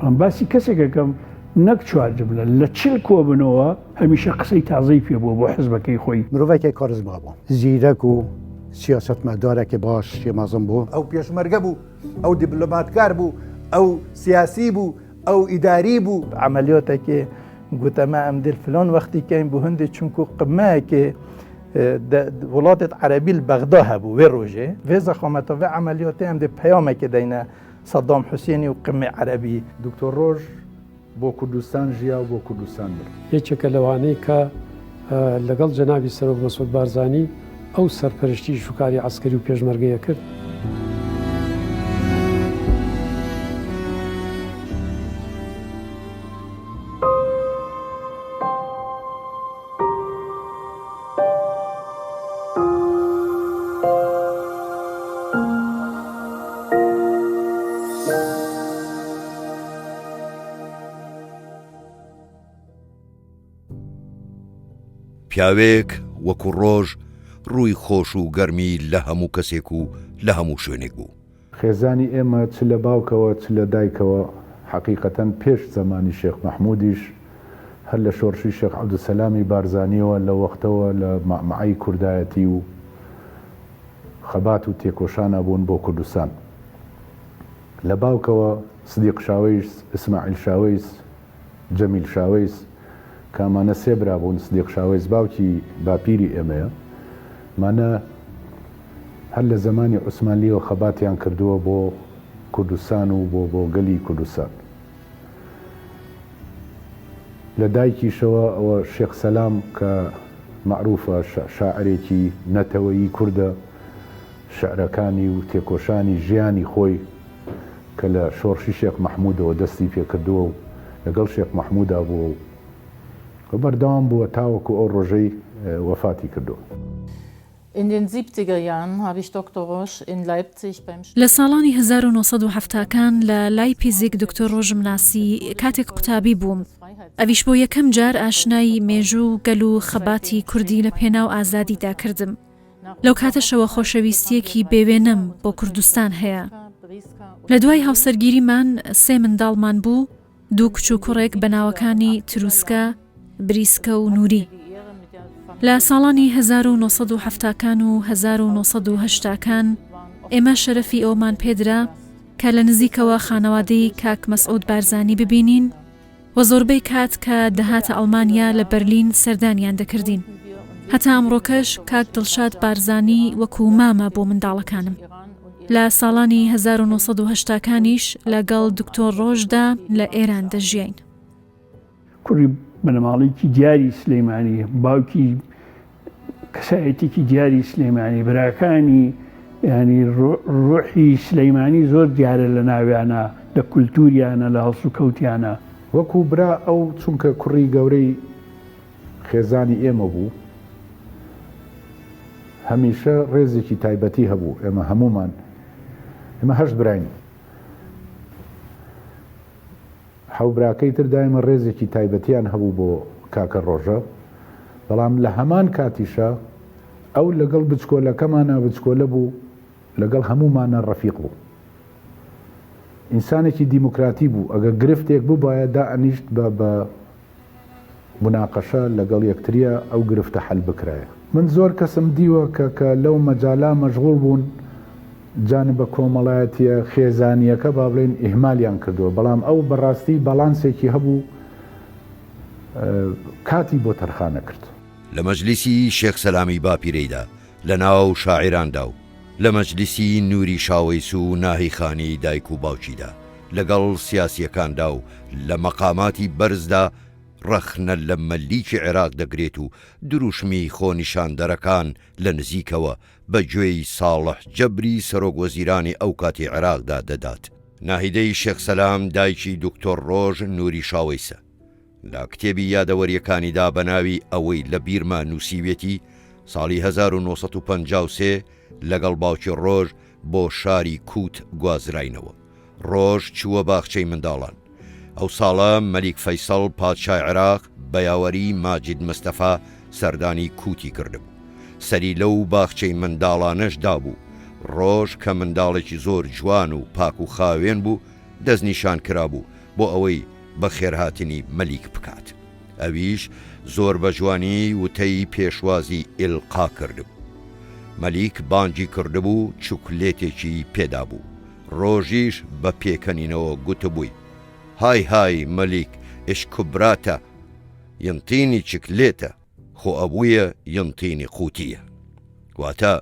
بەڵام باسی کەسێکەکەم نەک چوارجبلە لە چل کۆبنەوە هەمیشە قسەی تازەی پێ بووە بۆ حزبەکەی خۆی. مرۆڤێکی کارزما بوو، زیرەک و سیاسەتمەدارێکی باش شێمازم بوو. ئەو پێشمەرگە بوو، ئەو دیبلۆماتکار بوو، ئەو سیاسی بوو، ئەو ئیداری بوو. عملیاتێکی گوتەمە ئەم دل فلان وەختی کەین بۆ هەندێک چونکو قمەیەکی وڵاتت عەرەبی بەغدا هەبوو وێ ڕۆژێ وێ زەخۆمەتە وێ عملیاتی ئەم دێ پەیامێکی دەینە سەدام حوسێنی و قمە عەرەبی. دکتۆر ڕۆژ بۆ کوردستان ژیا و بۆ کوردستان برد. یەکێکە لەوانەیە کە لەگەڵ جەنابی سەرۆک مەسعود بارزانی ئەو سەرپەرشتی شوکاری عەسکەری و پێشمەرگەیە کرد. پیاوێک وەکو ڕۆژ ڕووی خۆش و گەرمی لە هەموو کەسێک و لە هەموو شوێنێک بوو. خێزانی ئێمە چ لە باوکەوە چ لە دایکەوە حەقیقەتەن پێش زەمانی شێخ مەحموودیش هەر لە شۆڕشی شێخ عەبدولسەلامی بارزانیەوە لە وەختەوە لە مەعمەعەی کوردایەتی و خەبات و تێکۆشانە بوون بۆ کوردستان. لە باوکەوە سدیق شاوەیس، ئیسماعیل شاوەیس، جەمیل شاوەیس کامانە سێ برا بوون. سدیق شاوەیس باوکی باپیری ئێمەیە، مانە هەر لە زمانی عوسمانلیەوە خەباتیان کردووە بۆ کوردستان و بۆ گەلی کوردستان. لە دایکیشەوە ئەوە شێخ سەلام کە معروفە شاعرێکی نەتەوەیی کووردە، شعرەکانی و تێکۆشانی ژیانی خۆی کە لە شۆڕشی شێخ مەحموودەوە دەستی پێکردووە و لەگەڵ شێخ مەحموودا بووە و بەردەوام بووە تاوەکو ئەو ڕۆژەی وەفاتی کردووە. In den 70er Jahren habe ich Dr. Roche in Leipzig beim لە ساڵانی 1970کان لە لای پیزیک دکتۆر ڕۆژم ناسی کاتێک قوتابی بووم. ئەویش بۆ یەکەم جار ئاشنای مێژوو گەل و خەباتی کوردی لە پێناو ئازادیدا کردم. لەو کاتەشەوە خۆشەویستیەکی بێوێنەم بۆ کوردستان هەیە. لە دوای هاوسەرگیریمان سێ منداڵمان بوو، دوو کچ و کوڕێک بە ناوەکانی تروسکە، بریسکە و نووری. لە ساڵانی 1970کان و 1980کان ئێمە شەرەفی ئەومان پێدرا کە لە نزیکەوە خانەوادەی کاک مەسعود بارزانی ببینین و زۆربەی کات کە دەهاتە ئەڵمانیا لە بەرلین سەردانیان دەکردین. هەتا ئەمڕۆکەش کاک دڵشاد بارزانی وەکو مامە بۆ منداڵەکانم. لە ساڵانی 1980کانیش لەگەڵ دکتۆر ڕۆژدا لە ئێران دەژیاین. کوڕی بنەماڵێکی دیاری سلەیمانی، باوکی کەسایەتێکی دیاری سلەیمانی، براکانی ینی ڕۆحی سلەیمانی زۆر دیارە لە ناویانە، لە کولتوریانە، لە هەڵسو کەوتیانە. وەکو برا ئەو چونکە کوڕی گەورەی خێزانی ئێمە بوو، هەمیشە ڕێزێکی تایبەتی هەبوو. ئێمە هەمومان ئێمە هەشت براین، حەوبراکەی تر دایمە ڕێزێکی تایبەتیان هەبوو بۆ کاکە ڕۆژە. بەڵام لە هەمان کاتیشە ئەو لەگەڵ بچکۆلەکەمانە بچکۆلە بوو، لەگەڵ هەمومانە ڕەفیق بوو. ئینسانێکی دیموکراتی بوو. ئەگەر گرفتێک بوو باید دائەنیشت بە مناقەشە لەگەڵ یەکتریە ئەو گرفتە حەل بکرایە. من زۆر کەسم دیوە کە لەو مەجالا مەشغوڵ بوون جانبە کۆمەڵایەتیە خێزانیەکە با بڵێن ئیهمالیان کردووە. بەڵام ئەو بەڕاستی بەڵانسێکی هەبوو کاتی بۆ تەرخانە کرد. لە مەجلیسی شێخ سەلامی باپیرەیدا لە ناو شاعیراندا و لە مەجلیسی نووری شاوەیس و ناهی خانی دایک و باوکیدا لەگەڵ سیاسیەکاندا و لە مەقاماتی بەرزدا ڕەخنە لە مەلیکی عێراق دەگرێت و دروشمی خۆنیشاندەرەکان لە نزیکەوە بە گوێی ساڵح جەبری سەرۆک وەزیرانی ئەو کاتی عێراقدا دەدات. ناهیدەی شێخ سەلام دایکی دکتۆر ڕۆژ نووری شاوەیسە. لە کتێبی یادەوەریەکانیدا بە ناوی ئەوەی لە بیرما نووسیوێتی ساڵی 1953 لەگەڵ باوکی ڕۆژ بۆ شاری کووت گوازراینەوە. ڕۆژ چووە باخچەی منداڵان. ئەو ساڵە مەلیک فەیسەڵ پادشای عێراق بە یاوەری ماجید مستەفا سەردانی کووتی کردبوو. سەری لەو باخچەی منداڵانەش دابوو. ڕۆژ کە منداڵێکی زۆر جوان و پاک و خاوێن بوو دەستنیشان کرابوو بۆ ئەوەی بە خێرهاتنی مەلیک بکات. ئەویش زۆر بە جوانی وتەی پێشوازی ئیلقا کردبوو. مەلیک بانگی کردبوو چوکلێتێکی پێدا بوو. ڕۆژیش بە پێکەنینەوە گوتبووی: های های مەلیک ئشکوبراتە، ینتینی چکلێتە، خۆ ئەبوویە ینتینی قوتیە. واتە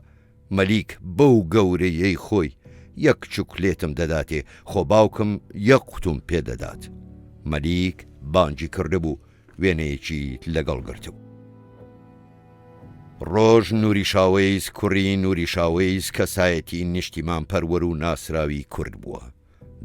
مەلیک بەو گەورەیەی خۆی یەک چوکلێتم دەداتێ، خۆ باوکم یەک قوتم پێدەدات. مەلیک بانگی کردبوو وێنەیەکی لەگەڵ گرتبوو. ڕۆژ نووری شاوەیز کوڕی نووری شاوەیز کەسایەتی نیشتیمان پەروەر و ناسراوی کورد بووە.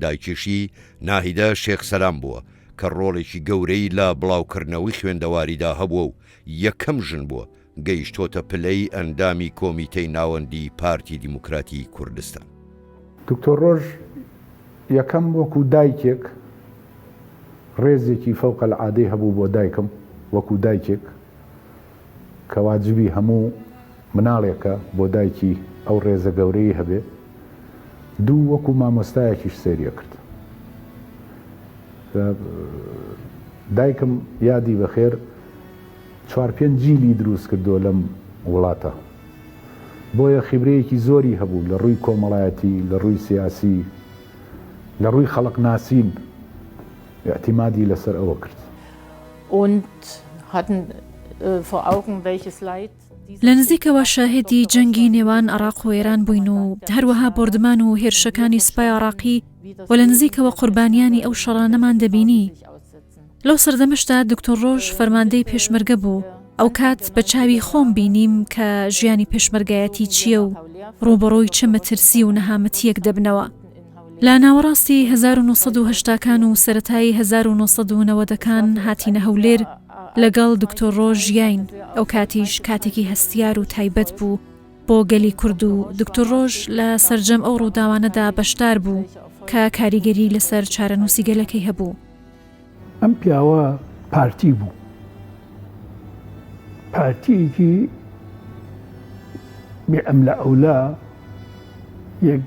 دایکیشی ناهیدە شێخ سەلام بووە کە ڕۆڵێکی گەورەی لە بڵاوکردنەوەی خوێندەواریدا هەبووە و یەکەم ژن بووە گەیشتۆتە پلەی ئەندامی کۆمیتەی ناوەندی پارتی دیموکراتی کوردستان. دکتۆر ڕۆژ یەکەم وەکو دایکێک ڕێزێکی فەوقە العادەی هەبوو بۆ دایکم، وەکو دایکێک کە واجبی هەموو مناڵێکە بۆ دایکی ئەو ڕێزە گەورەی هەبێ. دوو وەکو مامۆستایەکیش سێریە کرد. دایکم یادی بەخێر 4-5 جیلی دروست کردو لەم وڵاتە، بۆیە خیبرەیەکی زۆری هەبوو لە ڕووی کۆمەڵایەتی، لە ڕووی سیاسی، لە ڕووی خەڵق ناسین اعتیمادی لەسەر ئەوە کرد. لە نزیکەوە شاهدی جەنگی نێوان عێراق و ئێران بووین و هەروەها بردمان و هێرشەکانی سوپای عێراقی و لە نزیکەوە قوربانیانی ئەو شەڕانەمان دەبینی. لەو سەردەمەشدا دکتۆر ڕۆژ فەرماندەی پێشمەرگە بوو. ئەو کات بە چاوی خۆم بینیم کە ژیانی پێشمەرگایەتی چییە و ڕوبەڕۆی چه مەترسی و نەهامەتیەک دەبنەوە. لە ناوەڕاستی 1970کان و سەرەتایی 1990کان هاتینە هەولێر لەگەڵ دکتۆر ڕۆژ ژیاین. ئەو کاتیش کاتێکی هەستیار و تایبەت بوو بۆ گەلی کورد و دکتۆر ڕۆژ لە سەرجەم ئەو ڕووداوانەدا بەشدار بوو کە کاریگەری لەسەر چارەنووسی گەلەکەی هەبوو. ئەم پیاوە پارتی بوو، پارتیەکی بێئەم لە ئەولا یەک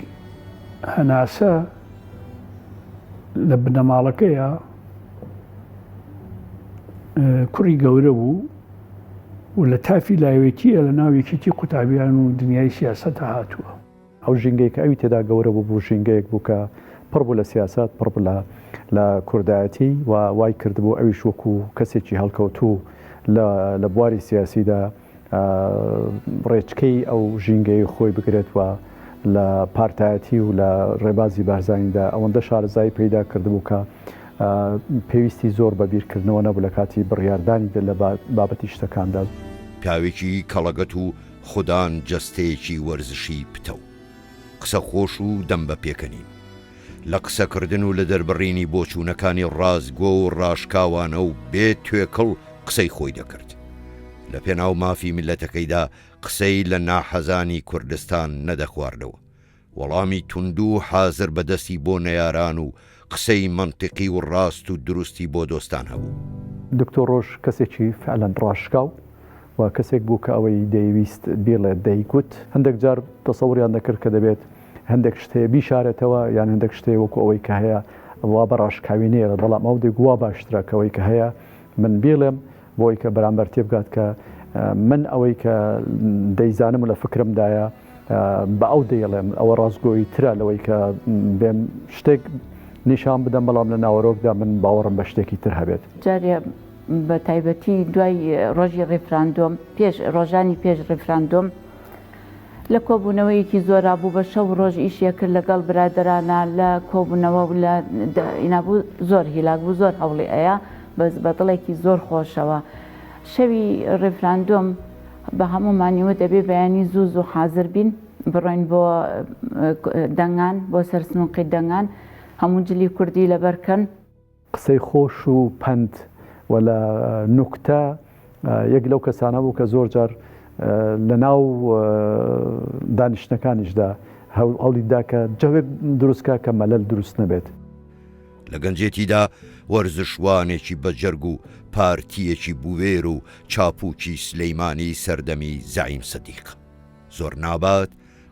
هەناسە لە بنەماڵەکەیە کوڕی گەورە بوو و لە تافی لایەتیە لە ناو یەکێتی قوتابیان و دنیای سیاسەتە هاتووە. ئەو ژینگەی کە ئەوی تێدا گەورە بوو ژینگەیەک بوو کە پڕ بوو لە سیاسات، پڕ بوو لە کوردایەتی و وای کردبوو ئەویش وەکو کەسێکی هەڵکەوتوو لە بواری سیاسیدا ڕێچکەی ئەو ژینگەی خۆی بگرێت و لە پارتایەتی و لە ڕێبازی بارزانیدا ئەوەندە شارەزایی پەیدا کردبوو کە پێویستی زۆر بە بیرکردنەوە نەبوو لە کاتی بڕیاردانی لە بابەتی شتەکاندا. پیاوێکی کەڵەگەت و خوددان جەستەیەکی وەرزشی پتە و قسە خۆش و دەم بە پێکەنین لە قسەکردن و لە دەربڕینی بۆچوونەکانی ڕازگۆ و ڕاشکاوانە و بێت توێکڵ قسەی خۆی دەکرد. لە پێناو مافی میلەتەکەیدا قسەی لە ناحەزانی کوردستان نەدەخواردەوە. وەڵامی توندوو حازر بەدەستی بۆ نەیاران و قسەی منطقی و ڕاست و دروستی بۆ دۆستان هەبوو. دکتۆر ڕۆژ کەسێکی فعلەن ڕاشکاو و کەسێک بوو کە ئەوەی دەیویست بێڵێت دەیگوت. هەندێک جار تەسەوریان دەکرد کە دەبێت هەندێک شتەیە بیشارێتەوە یان هەندێک شتەیە وەکو ئەوەی کە هەیە وا بە ڕاشکاوینەیە، بەڵام ئەو دەیگووا باشترەکەەوەی کە هەیە من بێڵێم بۆی کە بەرامبەر تێ بگات کە من ئەوەی کە دەیزانم و لە فکرمدایە بە ئەو دەیڵێم ئەوە ڕاستگۆی ترە لەوەی کە بێم شتێک نیشان بدەم، بەڵام لە ناوەڕۆکدا من باوەڕم بە شتێکی تر هەبێت. جارێ بە تایبەتی دوای ڕۆژی ڕێفراندۆم ڕۆژانی پێش ڕێفراندۆم لە کۆبوونەوەیەکی زۆرا بوو بە شەو ڕۆژ ئیشیە کرد لەگەڵ برادرانە لە کۆبوونەوە و لە ئینابوو زۆر هیلاک بوو، زۆر هەوڵی ئەیە بەس بە دڵێکی زۆر خۆشەوە. شەوی ڕێفراندۆم بە هەمومانیوە دەبێ بەیانی زوو حازر بین بڕۆین بۆ دەنگان، بۆ سەرسنووقی دەنگان، هەموو جلی کوردی لەبەرکەن. قسەی خۆش و پند و لە نوکتە یەک لەو کەسانە بوو کە زۆر جار لە ناو دانیشتەکانیشدا هەوڵیدا کە جەوێک دروستکە کە مەلەل دروست نەبێت. لە گەنجێتیدا وەرزشوانێکی بەجەرگ و پارتیەکی بوێر و چاپوکی سلەیمانی سەردەمی زەعیم سەدیق. زۆر نابات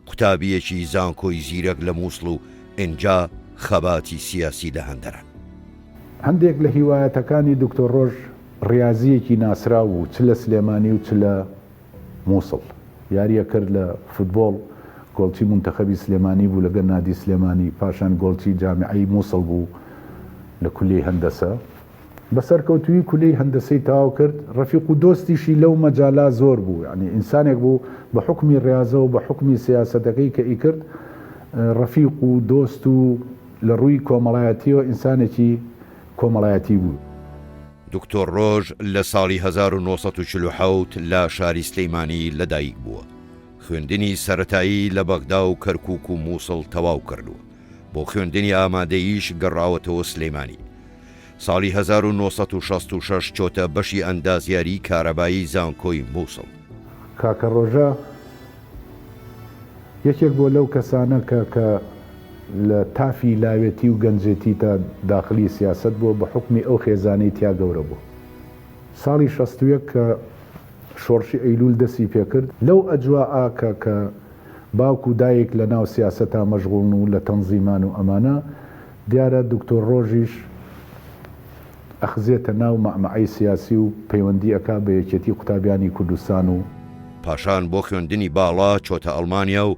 قوتابیەکی زانکۆی زیرەک لە مووسڵ و ئینجا خەباتی سیاسی لە هەندەران. هەندێک لە هیوایەتەکانی دکتۆر ڕۆژ ڕاضیەکی ناسرا و چ لە سلێمانی و چ لە مووسڵ یاریە کرد لە فوتبۆڵ گۆڵچی منتەخەبی سلێمانی بوو لەگەڵ نادی سلێمانی پاشان گۆڵچی جامیعەی مووسڵ بوو لە کولەی هەندەسە بەسەر کەوتوی کولەی هەندەسەی تاو کرد ڕەفیق و دۆستیشی لەو مەجالا زۆر بوو یعنی ئینسانێک بوو بە حکمی ڕاضە و بە حکمی سیاسەتەکەی کە ئی کرد ڕەفیق و دۆست و لە ڕووی کۆمەڵایەتیەوە ئینسانێکی کۆمەڵایەتی بوو. دکتۆر ڕۆژ لە ساڵی 1940 لە شاری سلەیمانی لەدایک بووە. خوێندنی سەرەتایی لە بەغدا و کەرکووک و مووسڵ تەواو کردووە. بۆ خوێندنی ئامادەییش گەڕاوەتەوە سلەیمانی. ساڵی 1966 چۆتە بەشی ئەندازیاری کارەبایی زانکۆی مووسڵ. کاکە ڕۆژە یەکێک بۆ لەو کەسانە کە لە تافی لاوێتی و گەنجێتی تا داخلی سیاست بووە بە حکمی ئەو خێزانەی تیا گەورە بوو. ساڵی 61 کە شۆڕشی ئەیلول دەستی پێکرد لەو ئەجواء کە باوک و دایک لە ناو سیاسەتا مەشغوڵن و لە تەنزیمان و ئەمانە دیارە دکتۆر ڕۆژیش ئەخزێتە ناو مەعمەعەی سیاسی و پەیوەندی ئەکا بە یەکێتی قوتابیانی کوردستان و پاشان بۆ خوێندنی باڵا چۆتە ئەڵمانیا و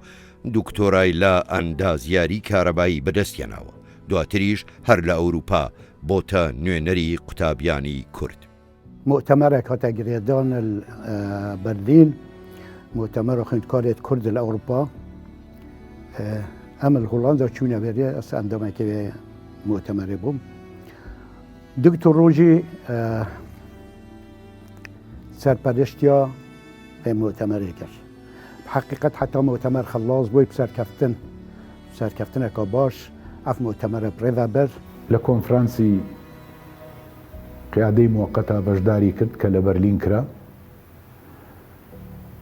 دکتۆرای لە ئەندازیاری کارەبایی بەدەستێناوە. دواتریش هەر لە ئەوروپا بۆتە نوێنەری قوتابیانی کورد. مؤتمرك هاتا جريدان برلين مؤتمر خوندكارية كرد الأوروبا أمل هولندا چونا بريا أس عندما كي مؤتمر بوم دكتور روجي سرپرشتيا في مؤتمر كر بحقيقة حتى مؤتمر خلاص بوي بسركفتن كاباش اف مؤتمر بريفابر لكونفرانسي قیادەی موقەتە بەشداری کرد کە لە بەرلین کرا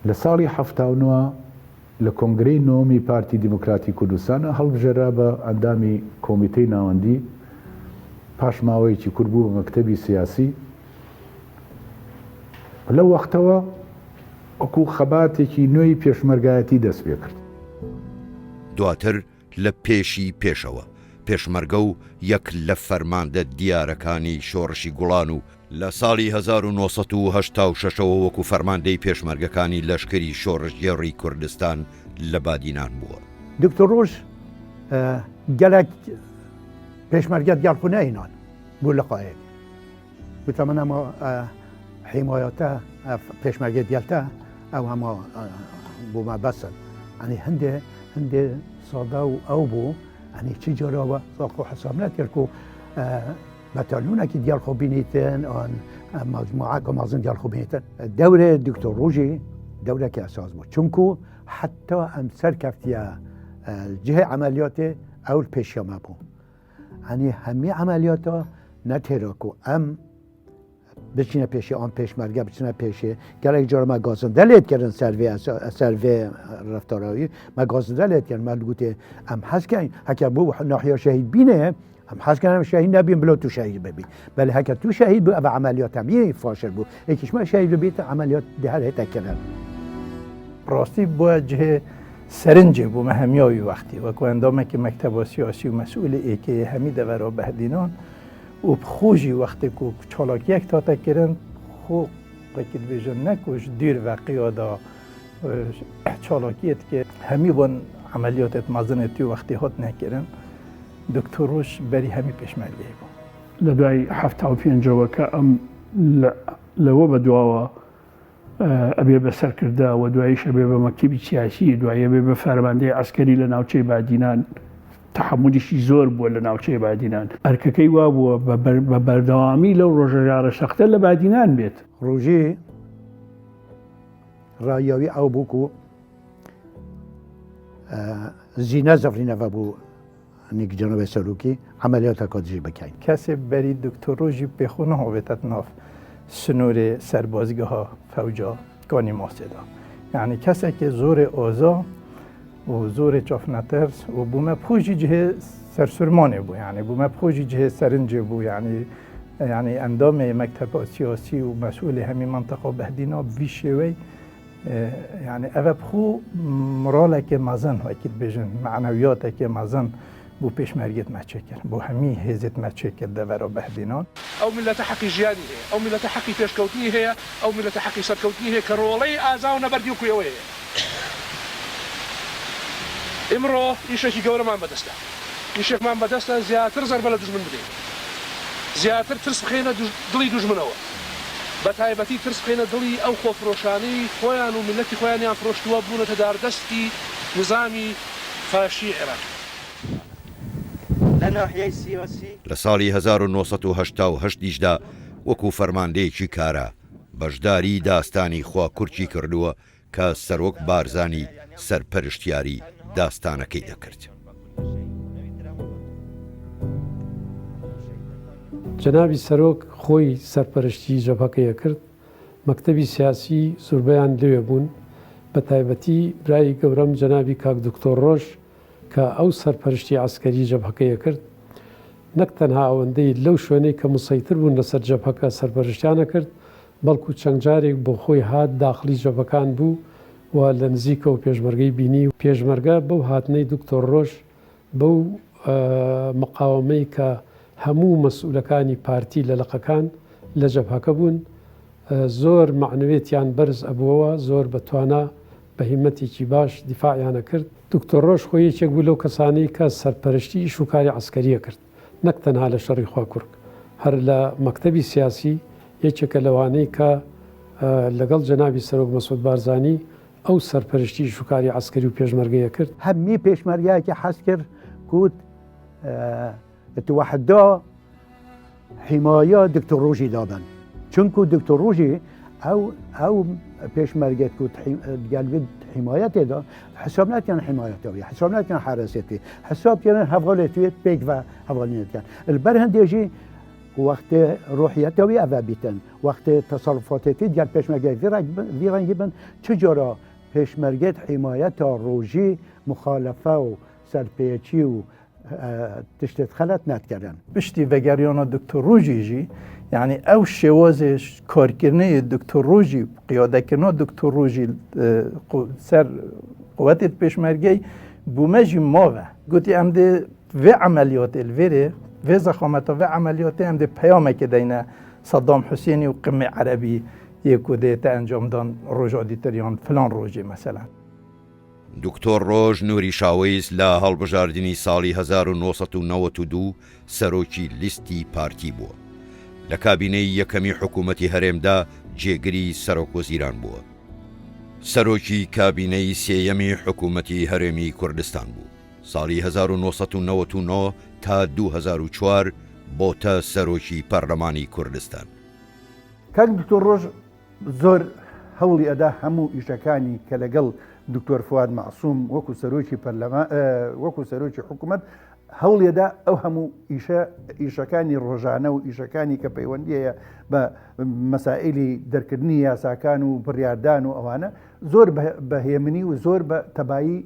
لە ساڵی 79 لە کۆنگرەی نۆمی پارتی دیموکراتی کوردستانە هەڵبژێرا بە ئەندامی کۆمیتەی ناوەندی پاش ماوەیەکی کورت بوو بە مەکتەبی سیاسی لەو وەختەوە وەکو خەباتێکی نوێی پێشمەرگایەتی دەست پێ کرد. دواتر لە پێشی پێشەوە پێشمەرگە و یەک لە فەرماندە دیارەکانی شۆڕشی گوڵان و لە ساڵی 1986ەوە وەکو فەرماندەی پێشمەرگەکانی لەشکری شۆڕژگێڕی کوردستان لە بادینان بووە. دکتۆر ڕۆژ گەلێک پێشمەرگە دیارخونەینان بوو لەقایەک گوتە من ئەمە حیمایەتە پێشمەرگە دیالتە ئەو هەمە بوومە بەسن ئەنی هەندێ سادا و ئەو بوو يعني چی جراوه ساق و حساب نکرد که بتالونه که دیار خوب بینیتن آن مجموعه که مازن دیار خوب بینیتن دوره دکتر روجی دوره که اساس بود چون که حتی ام سرکفتیه جهه عملیات اول پیشیامه بود يعني همه عملیات نتیره که ام بچینه پیشی آن پیشمرگه بچینه پیشی گله جرم مگازنده لید کردن سروی رفتارهایی مگازنده لید کردن من گوته ام حس کن هکر بو ناحیه شهید بینه ام حس کنم شهید نبیم بلا تو شهید ببین بله هکر تو شهید بو او عملیات هم یه فاشل بو یکیش ما شهید ببین عملیات ده هر کردن راستی با جه سرنج بو مهمیای وقتی و که اندامه که مکتب سیاسی و مسئول ای که همید و بهدینان و بخوجی وقتی که چالاک یک تا تکرن خو قید بیجن نکوش دیر و قیادا چالاکیت که همی بون عملیات مازنتی وقتی هات نکرن دکتر روش بری همی پیشمرگی بود. لدوای 75 که ام لو بدواوا ابي بسر كردا ودوايش ابي بمكتب سياسي دواي ابي بفرمانده عسكري لناوچه بعدينان تحملشی زۆر بووە لە ناوچەی بادینان ئەرکەکەی وا بووە بە بەردەوامی لەو ڕۆژەژارە شەختە لە بادینان بێت. ڕۆژێ ڕایاوی ئەو بوو و زینە زەفرینەوە بوو نیک جەنۆبی سەرۆکی عملیاتەکە دژی بکەین. کەسێ بەری دکتۆر ڕۆژی پێخۆ نەهاوێتە ناف سنوورێ سەربازگەها فەوجا کانی ماسێدا. یعنی کەسێکی زۆر ئازا و زور چافنترس و بومه پوجی جه سرسرمانه بو يعني بومه پوجی جه سرنج بو يعني اندام مکتب سیاسی و مسئول همین منطقه بهدینا بیشوی يعني اوه بخو مرالك مازن وكيد بجن معنوياتك مازن بو پێشمەرگێت ماچێکرد بۆ هەمی هێزت ماچێکرد دەڤەرە بەهدێنان ئەو میلەتە حەقی ژیانی هەیە ئەو میلەتە حەقی پێشکەوتنی هەیە ئەو میلەتە حەقی سەرکەوتنی هەیە کە ڕۆڵەی ئازا و نەبەردی و کوێوەیە ئێمڕۆ ئیشێکی گەورەمان بەدەستە ئیشێکمان بەدەستە زیاتر زەربە لە دوژمن بدەین زیاتر ترس بخێنە دڵی دوژمنەوە بە تایبەتی ترس بخێنە دڵی ئەو خۆفرۆشانەی خۆیان و میلەتی خۆیانیان فرۆشتووە بوونەتە داردەستی نظامی فاشی عێراق لە ساڵی 1970 وەکو فەرماندەیەکی کارە بەشداری داستانی خوا کورچی کردووە کە سەرۆک بارزانی سەرپەرشتیاری داستانەکەی دەکرد. جەنابی سەرۆک خۆی سەرپەرشتی جەبهەکەیە کرد مەکتەبی سیاسی زۆربەیان لێوێ بوون بە تایبەتی برای گەورەم جەنابی کاک دکتۆر ڕۆژ کە ئەو سەرپەرشتی عسکەری جەبهەکەیە کرد نەک تەنها ئەوەندەی لەو شوێنەی کە مسەیتر بوون لەسەر جەبهەکە سەرپەرشتیانە کرد بەڵکو چەند جارێک بۆ خۆی هات داخلی جەبهەکان بوو و لە نزیکە و پێشمەرگەی بینی و پێشمەرگە بەو هاتنەی دکتۆر ڕۆژ بەو مقاومەی کە هەموو مەسئولەکانی پارتی لە لەقەکان لە جەبهەکە بوون زۆر معنوێتیان بەرز ئەبووەوە زۆر بەتوانە بە هیمەتێکی باش دیفاعیانە کرد دکتۆر ڕۆژ خۆی یەکێک بوو لەو کەسانەی کە سەرپەرشتی ئیش و کاری عسکەریە کرد نەک تەنها لە شەڕی خواکوورک هەر لە مەکتەبی سیاسی یەکێکە لەوانەی کە لەگەڵ جەنابی سەرۆک مەسعود بارزانی ئەو سەرپەرشتی ئیش و کاری عسکەری و پێشمەرگەیە کرد هەمی پێشمەرگایەکی حەز کرد کوت توحدا حمایە دکتۆر ڕۆژی دابن چونکو دکتۆر ڕۆژی ئەو پێشمەرگێت کوت گەلبێت حمایەتێدا حساب ناکەن حمایەتەوەی حساب ناکەن حراسەتی حساب کردن هەڤڵێتوێت پێک و هەڤڵێتیان البەر هەندێژی وەختێ ڕۆحیەتەوەی ئەڤە بیتن وەختێ تەسەڵفاتێتی دیار پێشمەرگای ڤیڕەنگی بن چ جۆرە پێشمەرگێت حمایەتە ڕۆژی مخالەفە و سەرپێچی و تشتێت خەلەت ناتکردن پشتی ڤەگەریۆنە دکتۆر ڕۆژیژی یعنی ئەو شێوازێش کارکردنەی دکتۆر ڕۆژی قیادەکردنەوە دکتۆر ڕۆژی سەر قوەتێت پێشمەرگەی بوومەژی ماوە گوتی ئەم دێ vê emeliyatê li vêrê vê zexameta vê emeliyatê em dê peyamekê deyne Saddam Hüseyinî û Qimê Erebî yê ku dê te encamdan roja dîtiriyan filan rojê mesela. دکتۆر ڕۆژ نووری شاوەیز لە هەڵبژاردننی ساڵی 1992 سەرۆکی لیستی پارتی بووە. لە کابینەی یەکەمی حکوومەتی هەرێمدا جێگری سەرۆکوەزیران بووە. سەرۆکی کابینەی سێیەمی حکوومەتی هەرێمی کوردستان بوو. ساڵی 1999 تا 2004 بۆتە سەرۆکی پەرلەمانی کوردستان. کاک دکتۆر ڕۆژ زۆر هەوڵی ئەدا هەموو ئیشەکانی کە لەگەڵ دکتۆر فواد معسووم وەکو سەرۆکی پەرلەمان وەکو سەرۆکی حکوومەت هەوڵێدا ئەو هەموو ئیشەکانی ڕۆژانە و ئیشەکانی کە پەیوەندیەیە بە مەسائلی دەرکردنی یاساکان و بڕیاردان و ئەوانە زۆر بەهێمنی و زۆر بە تەبایی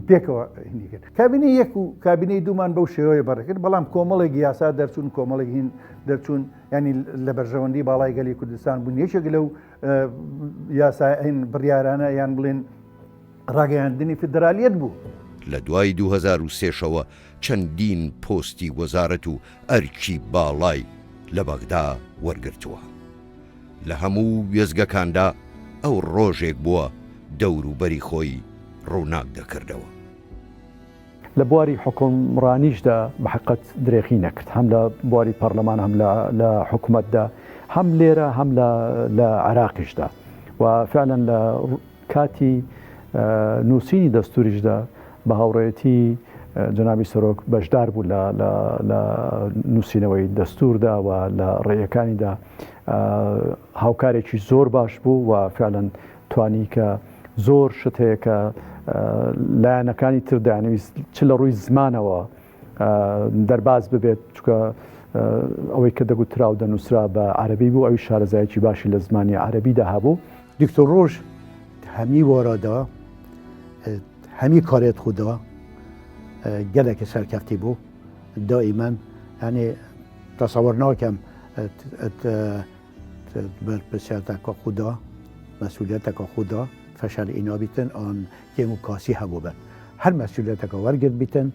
پێکەوە هینی کرد. کابینەی یەک و کابینەی دوومان بەو شێوەیە بەڕێکرد بەڵام کۆمەڵێک یاسا دەرچوون کۆمەڵێک هین دەرچوون ینی لە بەرژەوەندی باڵای گەلی کوردستان بوون یەکێک لەو یاساین بڕیارانە یان بڵێن ڕاگەیاندنی فدرالیەت بوو. لە دوای 2003شەوە چەندین پۆستی وەزارەت و ئەرکی باڵای لە بەغدا وەرگرتووە. لە هەموو وێزگەکاندا ئەو ڕۆژێک بووە دەوروبەری خۆی ڕووناک دەکردەوە. لە بواری حکومڕانیشدا بەحقەت درێخی نەکرد هەم لە بواری پەرلەمان هەم لە حکوومەتدا هەم لێرە هەم لە عێراقیشدا و فعلا لە کاتی نووسینی دەستوریشدا بە هاوڕێتی جەنابی سەرۆک بەشدار بوو لە نووسینەوەی دەستوردا و لە ڕێیەکانیدا هاوکارێکی زۆر باش بوو و فعلا توانی کە زۆر شت هەیە کە لایەنەکانی تر دانویست چ لە ڕووی زمانەوە دەرباز ببێت چکە ئەوەی کە دەگوترا و دەنووسرا بە عەرەبی بوو ئەوی شارەزایەکی باشی لە زمانی عەرەبیدا هەبوو. دکتۆر ڕۆژ هەمی وەرەدا هەمی کارێت خوددا gelekî serkeftî bû daimen yani tesewwur nakem pirsiyateka xwe da mesuliyeteka xwe da feşel îna bîtin an kêm û kasî hebû bin her mesuliyeteka wergirt bîtin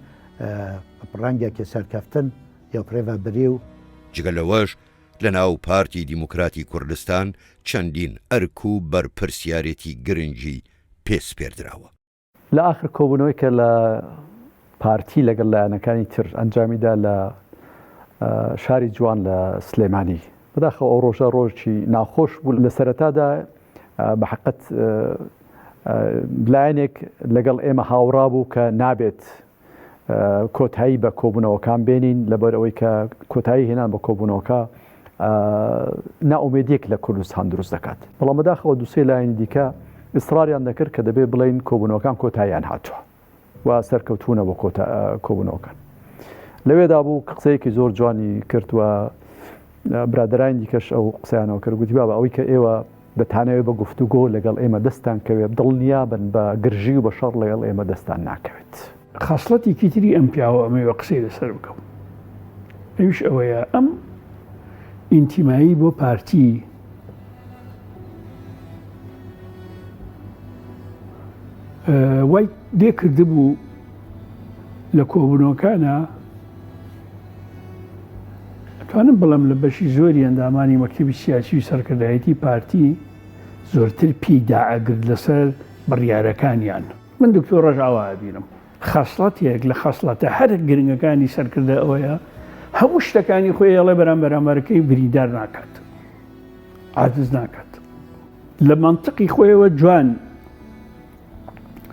ڕەنگێکی سەرکەفتن یا پرێڤە بری و جگەلەوەش لە ناو پارتی دیموکراتی کوردستان چەندین ئەرک و بەرپرسیارەتی گرنگی پێس پێردراوە. لە ئاخر کۆبوونەوەی کە لە پارتی لەگەڵ لایەنەکانی تر ئەنجامیدا لە شاری جوان لە سلێمانی بەداخەوە ئەو ڕۆژە ڕۆژی ناخۆش بوو لە سەرەتادا بە حقت لایەنێک لەگەڵ ئێمە هاوڕا بوو کە نابێت کۆتایی بە کۆبوونەوەکان بێنین لەبەر ئەوەی کە کۆتایی هێنان بە کۆبوونەوەکە ناومێدیەک لە کوردستان دروست دەکات. بەڵام بەداخەوە دووسێ لایەنی دیکە ئیسراریان دەکرد کە دەبێت بڵین کۆبوونەوەکان کۆتاییان هاتووە و سەرکەوتوونە بۆ کۆبوونەوەکان. لەوێدا بوو قسەیەکی زۆر جوانی کردووە برادرانی دیکەش ئەو قسەیانەوە کرد گوتی بابە ئەوەی کە ئێوە دەتانەوێت بە گفتوگۆ لەگەڵ ئێمە دەستان کەوێت دڵنیا بن بە گرژی و بە شەڕ لەگەڵ ئێمە دەستان ناکەوێت. خاصڵەتێکی تری ئەم پیاوە ئەمەوە قسەی لەسەر بکەم ئەویش ئەوەیە ئەم ئینتیمایی بۆ پارتی وای دێ کردبوو لە کۆبوونەوەکانە ئەتوانم بڵم لە بەشی زۆری ئەندامانی مەکتەبی سیاسی و سەرکردایەتی پارتی زۆرتر پیداعەگرت لەسەر بڕیارەکانیان. من دکتۆر ڕەژاوا بینم خاصڵەتێک لە خاصڵەتە هەر گرنگەکانی سەرکردە ئەوەیە هەموو شتەکانی خۆی ئەڵێ بەرامبەرەکەی بریندار ناکات عاجز ناکات لە مەنتقی خۆیەوە جوان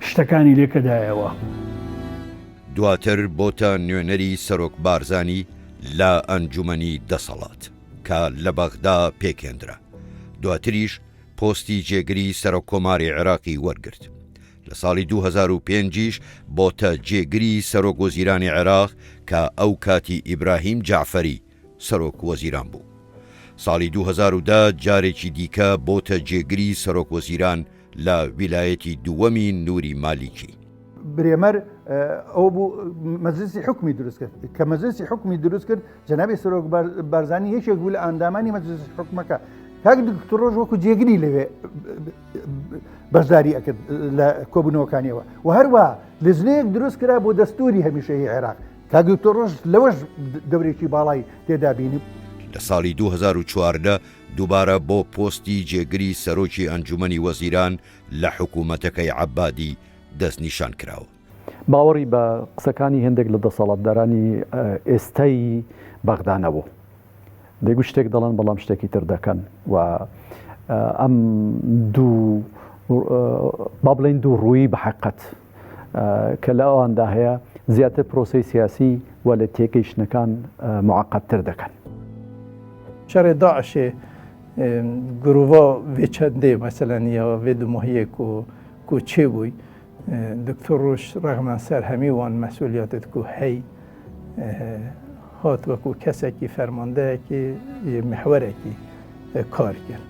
شتەکانی لێکەدایەوە. دواتر بۆتە نوێنەری سەرۆک بارزانی لە ئەنجومەنی دەسەڵات کە لە بەغدا پێکێندرا. دواتریش پۆستی جێگری سەرۆک کۆماری عێراقی وەرگرت. لە ساڵی 2005 بۆتە جێگری سەرۆک وەزیرانی عێراق کە ئەو کاتی ئیبراهیم جعفەری سەرۆک وەزیران بوو. ساڵی 2010 جارێکی دیکە بۆتە جێگری سەرۆک وەزیران لە ویلایەتی دووەمی نووری مالیکی. برێمەر ئەو بوو مەجلیسی حکمی دروست کرد کە مەجلیسی حکمی دروست کرد جەنابی سەرۆک بارزانی یەکێک بوو لە ئەندامانی مەجلیسی حکومەکە. کاک دکتۆر ڕۆژ وەکو جێگری لەوێ بەشداری ئەکرد لە کۆبوونەوەکانیەوە و هەروە لژنەیەک دروست کرا بۆ دەستوری هەمیشەیی عێراق. کاک دکتۆر ڕۆژ لەوەش دەورێکی باڵای تێدا بینی. لە ساڵی 2014 دووبارە بۆ پۆستی جێگری سەرۆکی ئەنجومەنی وەزیران لە حکوومەتەکەی عەبادی دەستنیشان کراوە. باوەڕی بە قسەکانی هەندێک لە دەسەڵاتدارانی ئێستای بەغدا بوو. دەیگو شتێک دەڵێن بەڵام شتێکی تر دەکەن و ئەم دوو با بڵێن دوو ڕووی بە حقیقەت کە لە ئەواندا هەیە زیاتر پرۆسەی سیاسی و لە تێگەیشتنەکان معقدتر دەکەن. شەڕێ داعشێ گرۆڤا vê çendê meselên ya vê dimahiyek ku çêbûy Dr. Roj rexmen ser hemî wan mesuliyetê ku hey hat wekû kesekî fermandeyekî mihwerekî kar kir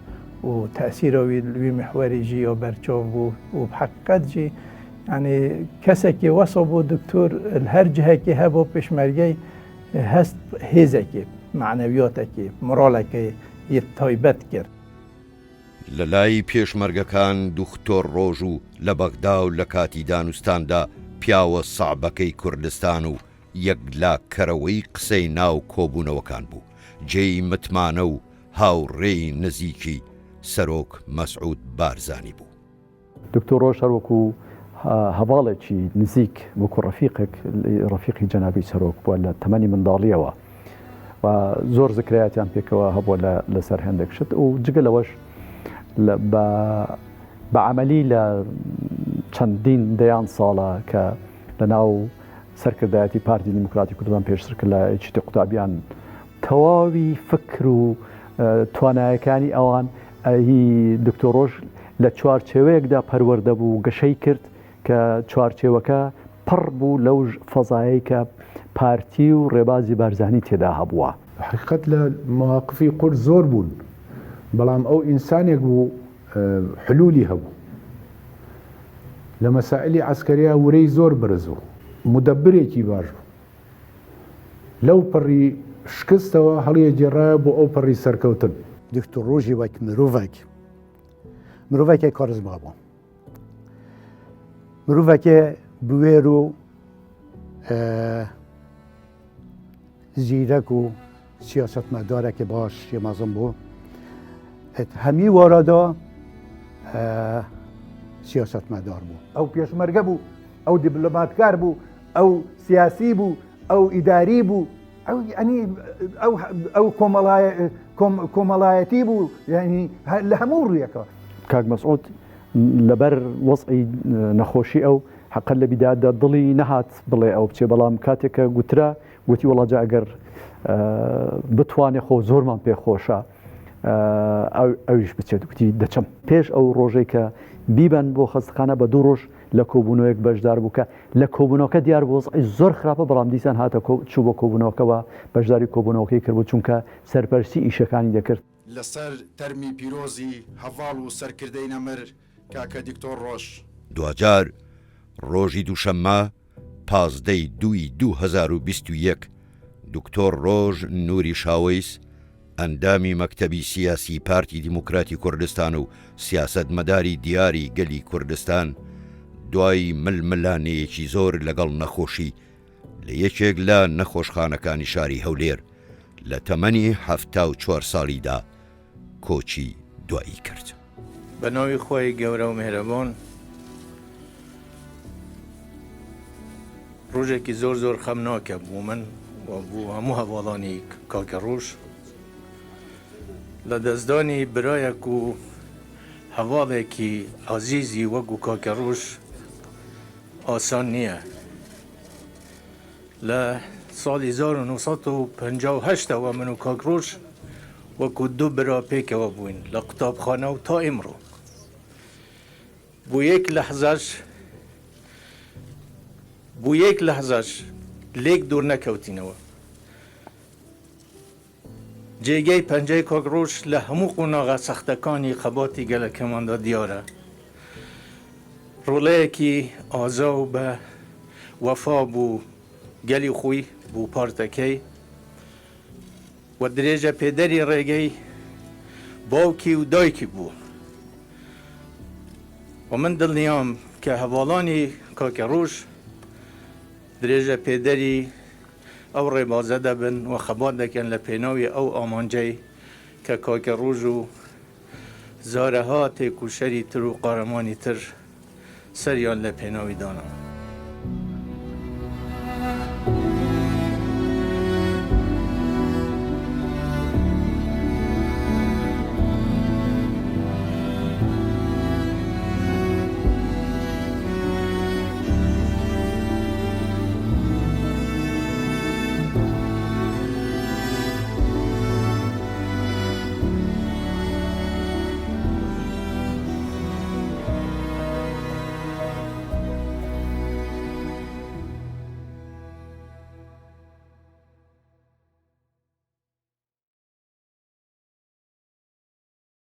û tesîra wî wî mihwerê jî ya berçav bû û bi heqîqet jî yani kesekî wesa bû doktor her cihekî hebo pêşmergey hest hêzekê معنەویاتێکی مڕالێکی تایبەت کرد. لە لای پێشمەرگەکان دوختۆر ڕۆژ و لە بەغدا و لە کاتی دانوستاندا پیاوە سەعبەکەی کوردستان و یەکلاکەرەوەی قسەی ناو کۆبوونەوەکان بوو. جێی متمانە و هاوڕێی نزیکی سەرۆک مەسعود بارزانی بوو. دکتۆر ڕۆژ هەروەکو هەواڵێکی نزیک وەکو ڕەفیقی جەنابی سەرۆک بووە لە تەمەنی منداڵیەوە و زۆر زکرایەتیان پێکەوە هەبووە لەسەر هەندێک شت و جگە لەوەش بە عەمەلی لە چەندین دەیان ساڵە کە لە ناو سەرکردایەتی پارتی دیموکراتی کوردستان پێشتر کرد لە ئێچتی قوتابیان تەواوی فکر و توانایەکانی ئەوان دکتۆر ڕۆژ لە چوارچێوەیەکدا پەروەردە بوو گەشەی کرد کە چوارچێوەکە پڕ بوو لەو فەزایی کە پارتی و ڕێبازی بارزانی تێدا هەبووە. حقیقت لە مواقفی قورد زۆر بوون بەڵام ئەو ئینسانێک بوو حلولی هەبوو لە مەسائلی عسکەریا ورەی زۆر بەرز بوو مدەبرێکی باش بوو لەو پەڕی شکستەوە هەڵیە جێڕایە بۆ ئەو پەڕی سەرکەوتن. دکتۆر ڕۆژی وەک مرۆڤێکی کارزما بوو مرۆڤێکی بوێر و زیرک و سیاستمدارێکی باش شێمازم بوو هەمی وەرەدا سیاستمەدار بوو ئەو پێشمەرگە بوو ئەو دیبلۆماتکار بوو ئەو سیاسی بوو ئەو ئیداری بوو ئەو کۆمەڵایەتی بوو یعنی لە هەموو ڕوویەکە. کاک مەسعود لەبەر وەزعی نەخۆشی ئەو حەقەت لە بیدادە دڵی نەهات بڵێ ئەو بچێ بەڵام کاتێکە گوترا گوتی وەڵاجا ئەگەر بتوانێ خۆ زۆرمان پێخۆشە ئەویش بچێت گوتی دەچم پێش ئەو ڕۆژەی کە بیبەن بۆ خەستخانە بە 2 ڕۆژ لە کۆبوونەوەیەک بەشدار بوو کە لە کۆبوونەوەکە دیار بۆ زۆر خراپە بەڵام دیسان هاتە چوو بۆ کۆبوونەوەکەوە بەشداری کۆبوونەوەکەی کردبوو چونکە سەرپەرستی ئیشەکانی دەکرد لەسەر تەرمی پیرۆزی هەڤاڵ و سەرکردەی نەمر کاکە دیکتۆر ڕۆژ دوجار ڕۆژی دووشەممە 15/2/2021 دکتۆر ڕۆژ نووری شاوەیس ئەندامی مەکتەبی سیاسی پارتی دیموکراتی کوردستان و سیاسەتمەداری دیاری گەلی کوردستان دوای ململانەیەکی زۆر لەگەڵ نەخۆشی لە یەکێک لە نەخۆشخانەکانی شاری هەولێر لە تەمەنی 74 ساڵیدا کۆچی دوایی کرد. بە ناوی خۆی گەورە و مێرەبان ڕۆژێکی زۆر خەمناکە بوو من و بوو هەموو هەواڵانی کاکە ڕۆژ لە دەستدانی برایەک و هەواڵێکی عەزیزی وەکو کاکە ڕۆژ ئاسان نییە. لە ساڵی 1958ەوە من و کاک ڕۆژ وەکو 2 برا پێکەوە بووین لە قوتابخانە و تا ئێمڕۆ بۆ یەک لەحزەش لێک دوور نەکەوتینەوە. جێگەی پەنجەی کاک ڕۆژ لە هەموو قۆناغا سەختەکانی خەباتی گەلەکەماندا دیارە. ڕۆڵەیەکی ئازا و بە وەفا بوو گەلی خۆی بوو پارتەکەی و درێژە پێدەری ڕێگەی باوکی و دایکی بوو و من دڵنیام کە هەواڵانی کاکە ڕۆژ درێژە پێدەری ئەو ڕێبازە دەبن و خەبات دەکەن لە پێناوی ئەو ئامانجەی کە کاکە ڕۆژ و زارەها تێکوشەری تر و قارەمانی تر سەریان لە پێناوی دانا.